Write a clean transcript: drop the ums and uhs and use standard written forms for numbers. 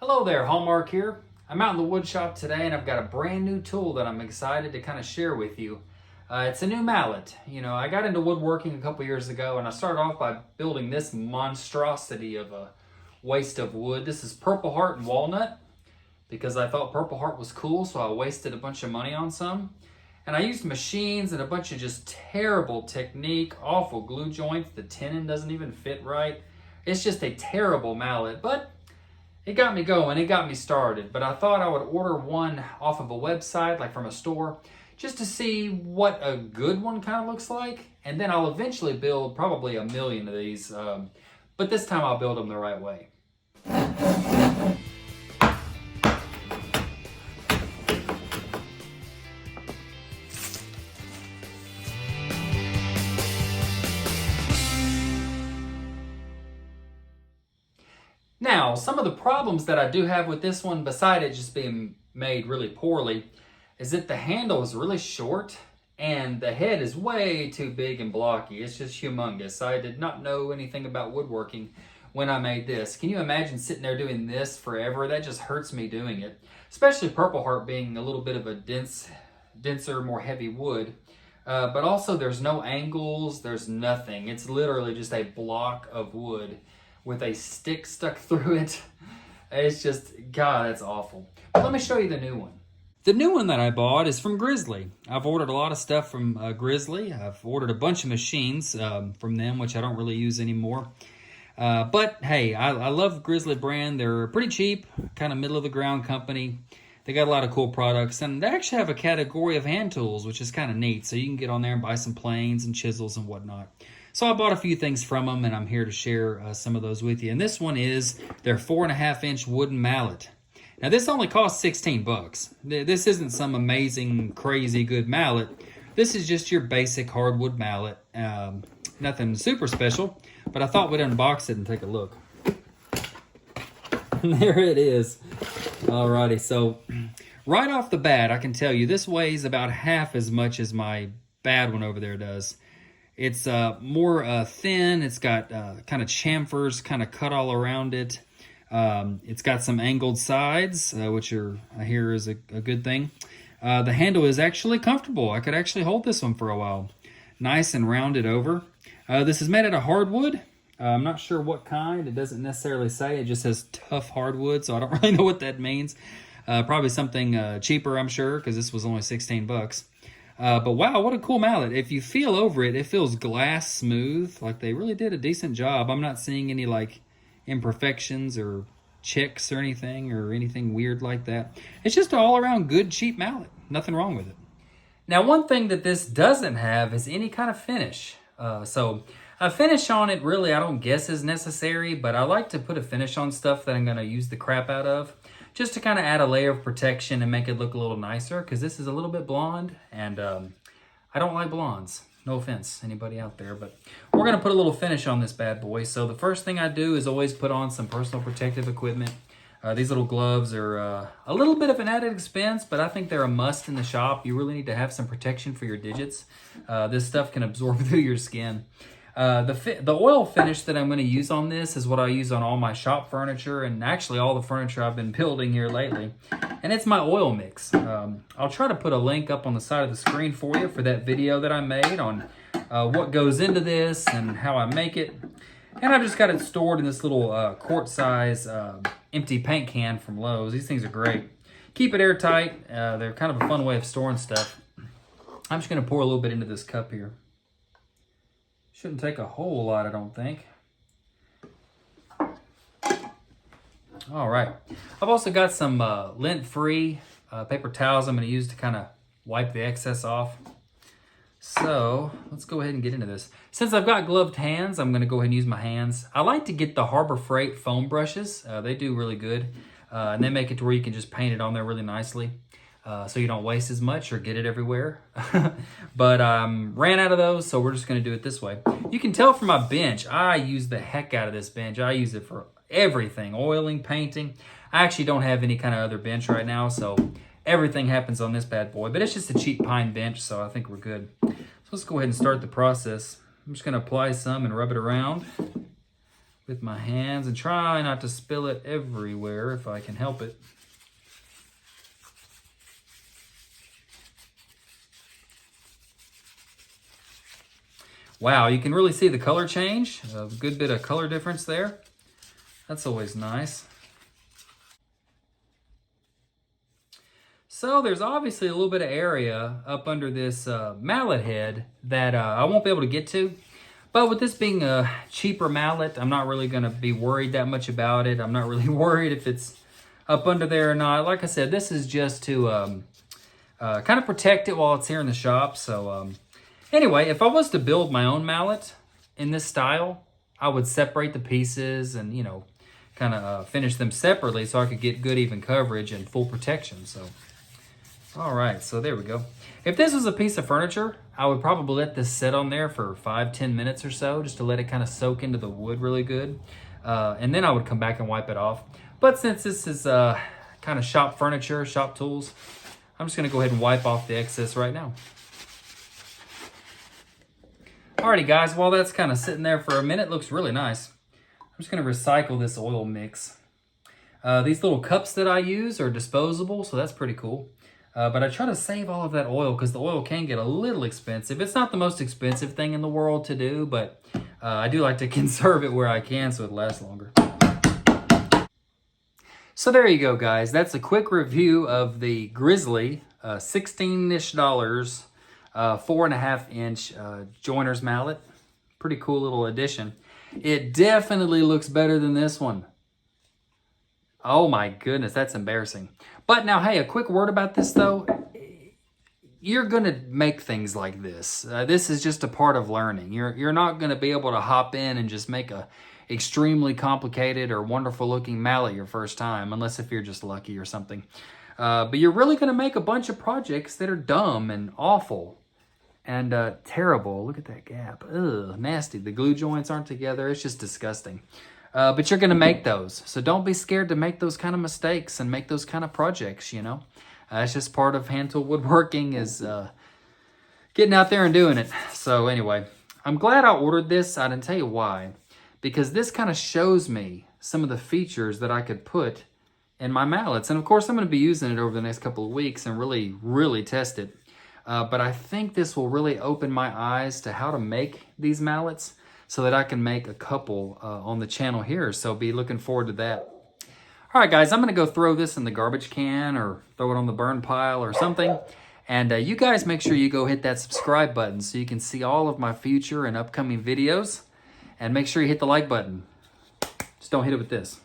Hello there, Hallmark here. I'm out in the wood shop today and I've got a brand new tool that I'm excited to kind of share with you. It's a new mallet. I got into woodworking a couple years ago and I started off by building this monstrosity of a waste of wood. This is Purple Heart and Walnut because I thought Purple Heart was cool, so I wasted a bunch of money on some. And I used machines and a bunch of just terrible technique, awful glue joints. The tenon doesn't even fit right. It's just a terrible mallet, but it got me going, it got me started, but I thought I would order one off of a website, like from a store, just to see what a good one kind of looks like, and then I'll eventually build probably 1,000,000 of these, but this time I'll build them the right way. Now, some of the problems that I do have with this one, beside it just being made really poorly, is that the handle is really short and the head is way too big and blocky. It's just humongous. I did not know anything about woodworking when I made this. Can you imagine sitting there doing this forever? That just hurts me doing it, especially Purple Heart being a little bit of a denser, more heavy wood. But also there's no angles, there's nothing. It's literally just a block of wood with a stick stuck through it. It's just, God, that's awful. But let me show you the new one. The new one that I bought is from Grizzly. I've ordered a lot of stuff from Grizzly. I've ordered a bunch of machines from them, which I don't really use anymore. But hey, I love Grizzly brand. They're pretty cheap, kind of middle of the ground company. They got a lot of cool products, and they actually have a category of hand tools, which is kind of neat. So you can get on there and buy some planes and chisels and whatnot. So I bought a few things from them, and I'm here to share some of those with you. And this one is their 4.5-inch wooden mallet. Now this only costs $16. This isn't some amazing, crazy good mallet. This is just your basic hardwood mallet. Nothing super special, but I thought we'd unbox it and take a look. There it is. Alrighty, so right off the bat, I can tell you this weighs about half as much as my bad one over there does. It's more thin. It's got kind of chamfers kind of cut all around it. It's got some angled sides, which I hear is a good thing. The handle is actually comfortable. I could actually hold this one for a while. Nice and rounded over. This is made out of hardwood. I'm not sure what kind. It doesn't necessarily say. It just says tough hardwood, so I don't really know what that means. Probably something cheaper, I'm sure, because this was only $16. But wow, what a cool mallet. If you feel over it, it feels glass smooth. Like they really did a decent job. I'm not seeing any like imperfections or checks or anything weird like that. It's just an all-around good, cheap mallet. Nothing wrong with it. Now, one thing that this doesn't have is any kind of finish. So a finish on it really I don't guess is necessary, but I like to put a finish on stuff that I'm going to use the crap out of, just to kind of add a layer of protection and make it look a little nicer, because this is a little bit blonde, and I don't like blondes. No offense, anybody out there, but we're going to put a little finish on this bad boy. So the first thing I do is always put on some personal protective equipment. These little gloves are a little bit of an added expense, but I think they're a must in the shop. You really need to have some protection for your digits. This stuff can absorb through your skin. The oil finish that I'm going to use on this is what I use on all my shop furniture and actually all the furniture I've been building here lately. And it's my oil mix. I'll try to put a link up on the side of the screen for you for that video that I made on what goes into this and how I make it. And I've just got it stored in this little quart size empty paint can from Lowe's. These things are great. Keep it airtight. They're kind of a fun way of storing stuff. I'm just going to pour a little bit into this cup here. Shouldn't take a whole lot, I don't think. All right. I've also got some lint-free paper towels I'm going to use to kind of wipe the excess off. So let's go ahead and get into this. Since I've got gloved hands, I'm going to go ahead and use my hands. I like to get the Harbor Freight foam brushes. They do really good. And they make it to where you can just paint it on there really nicely. So you don't waste as much or get it everywhere. But ran out of those, so we're just going to do it this way. You can tell from my bench, I use the heck out of this bench. I use it for everything, oiling, painting. I actually don't have any kind of other bench right now, so everything happens on this bad boy. But it's just a cheap pine bench, so I think we're good. So let's go ahead and start the process. I'm just going to apply some and rub it around with with my hands and try not to spill it everywhere if I can help it. Wow, you can really see the color change. A good bit of color difference there. That's always nice. So there's obviously a little bit of area up under this mallet head that I won't be able to get to. But with this being a cheaper mallet, I'm not really going to be worried that much about it. I'm not really worried if it's up under there or not. Like I said, this is just to kind of protect it while it's here in the shop. So anyway, if I was to build my own mallet in this style, I would separate the pieces and, you know, kind of finish them separately so I could get good even coverage and full protection. So, all right, so there we go. If this was a piece of furniture, I would probably let this sit on there for 5-10 minutes or so just to let it kind of soak into the wood really good. And then I would come back and wipe it off. But since this is kind of shop furniture, shop tools, I'm just going to go ahead and wipe off the excess right now. Alrighty guys, while that's kind of sitting there for a minute, looks really nice. I'm just going to recycle this oil mix. These little cups that I use are disposable, so that's pretty cool. But I try to save all of that oil because the oil can get a little expensive. It's not the most expensive thing in the world to do, but I do like to conserve it where I can so it lasts longer. So there you go, guys. That's a quick review of the Grizzly, $16-ish, 4.5-inch joiner's mallet. Pretty cool little addition. It definitely looks better than this one. Oh my goodness, that's embarrassing. But now, hey, a quick word about this though. You're gonna make things like this. This is just a part of learning. You're not gonna be able to hop in and just make a extremely complicated or wonderful looking mallet your first time, unless if you're just lucky or something. But you're really gonna make a bunch of projects that are dumb and awful and terrible. Look at that gap. Ugh, nasty. The glue joints aren't together. It's just disgusting. But you're going to make those. So don't be scared to make those kind of mistakes and make those kind of projects, you know. It's just part of hand tool woodworking is getting out there and doing it. So anyway, I'm glad I ordered this. I didn't tell you why. Because this kind of shows me some of the features that I could put in my mallets. And of course, I'm going to be using it over the next couple of weeks and really, really test it. But I think this will really open my eyes to how to make these mallets so that I can make a couple on the channel here. So be looking forward to that. All right, guys, I'm going to go throw this in the garbage can or throw it on the burn pile or something. And you guys make sure you go hit that subscribe button so you can see all of my future and upcoming videos. And make sure you hit the like button. Just don't hit it with this.